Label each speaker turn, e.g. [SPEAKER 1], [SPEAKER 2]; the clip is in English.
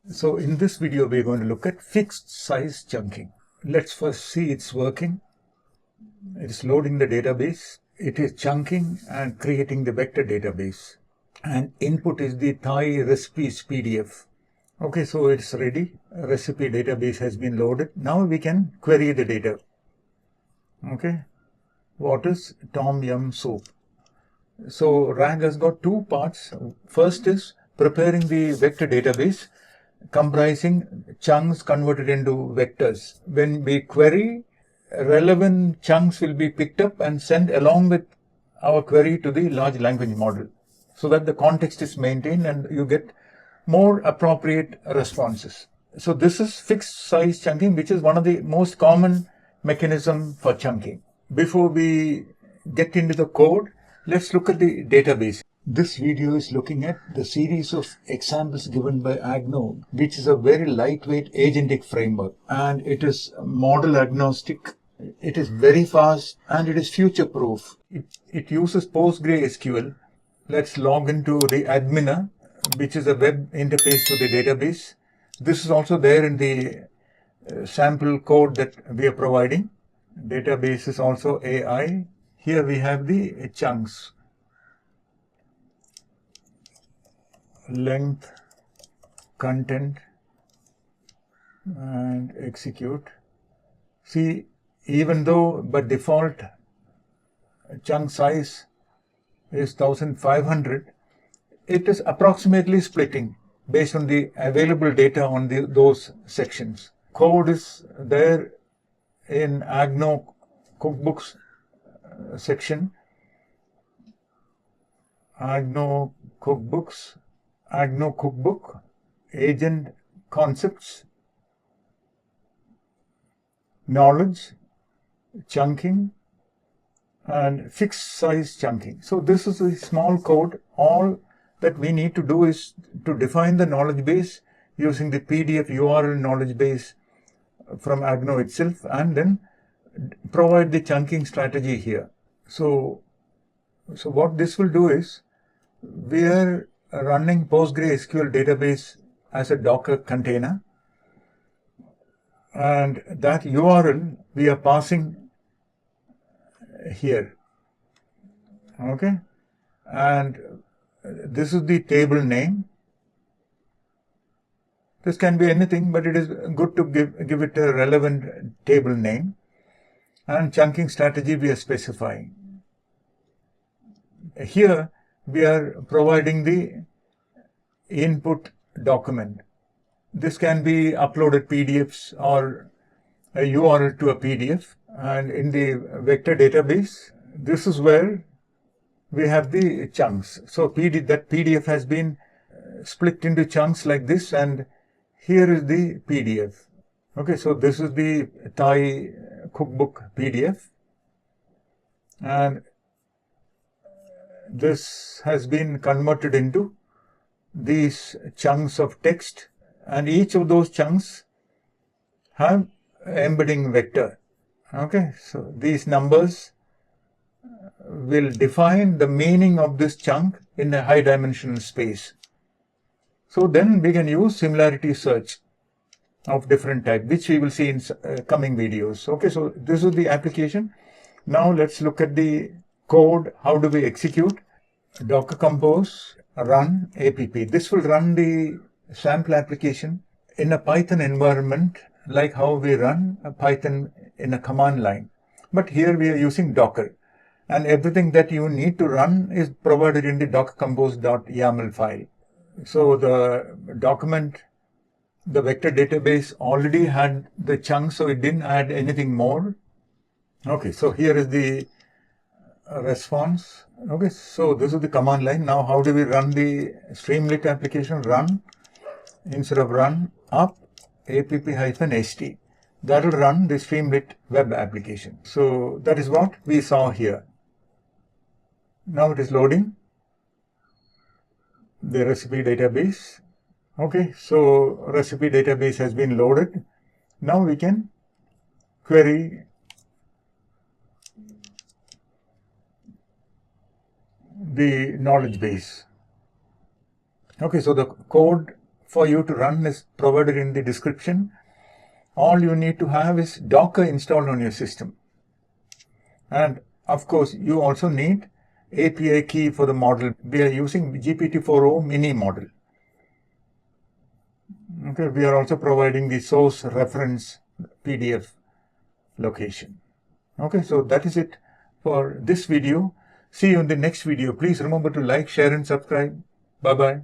[SPEAKER 1] So in this video, we're going to look at fixed size chunking. Let's first see it's working. It's loading the database. It is chunking and creating the vector database. And input is the Thai recipes PDF. Okay, so it's ready. Recipe database has been loaded. Now we can query the data. Okay, what is Tom Yum soup? So RAG has got two parts. First is preparing the vector database comprising chunks converted into vectors. When we query, relevant chunks will be picked up and sent along with our query to the large language model so that the context is maintained and you get more appropriate responses. So this is fixed size chunking, which is one of the most common mechanism for chunking. Before we get into the code, let's look at the database. This video is looking at the series of examples given by Agno, which is a very lightweight agentic framework, and it is model agnostic, it is very fast, and it is future proof. It uses PostgreSQL. Let's log into the adminer, which is a web interface to the database. This is also there in the sample code that we are providing. Database is also AI. Here we have the chunks. Length, content, and execute. See, even though by default chunk size is 1500, it is approximately splitting based on the available data on those sections. Code is there in Agno cookbooks section. Agno cookbooks. Agno cookbook, agent concepts, knowledge, chunking, and fixed size chunking. So this is a small code. All that we need to do is to define the knowledge base using the PDF URL knowledge base from Agno itself, and then provide the chunking strategy here. So what this will do is, we are running PostgreSQL database as a Docker container, and that URL we are passing here. Okay, and this is the table name. This can be anything, but it is good to give it a relevant table name. And chunking strategy we are specifying. Here we are providing the input document. This can be uploaded PDFs or a URL to a PDF. And in the vector database, this is where we have the chunks. So that PDF has been split into chunks like this, and here is the PDF. Okay, so this is the Thai cookbook PDF, and this has been converted into these chunks of text, and each of those chunks have embedding vector. Okay, so these numbers will define the meaning of this chunk in a high dimensional space. So then we can use similarity search of different type, which we will see in coming videos. Okay, so this is the application. Now let's look at the code. How do we execute? Docker compose run app. This will run the sample application in a Python environment, like how we run a Python in a command line. But here we are using Docker, and everything that you need to run is provided in the dockercompose.yaml file. So the document, the vector database already had the chunk, so it didn't add anything more. Okay, so here is the response. Okay, so this is the command line. Now how do we run the Streamlit application? Run, instead of run, up app-st. That will run the Streamlit web application. So that is what we saw here. Now it is loading the recipe database. Okay, so recipe database has been loaded. Now we can query the knowledge base. Okay, so the code for you to run is provided in the description. All you need to have is Docker installed on your system. And of course, you also need API key for the model. We are using GPT-4o mini model. Okay, we are also providing the source reference PDF location. Okay, so that is it for this video. See you in the next video. Please remember to like, share and subscribe. Bye-bye.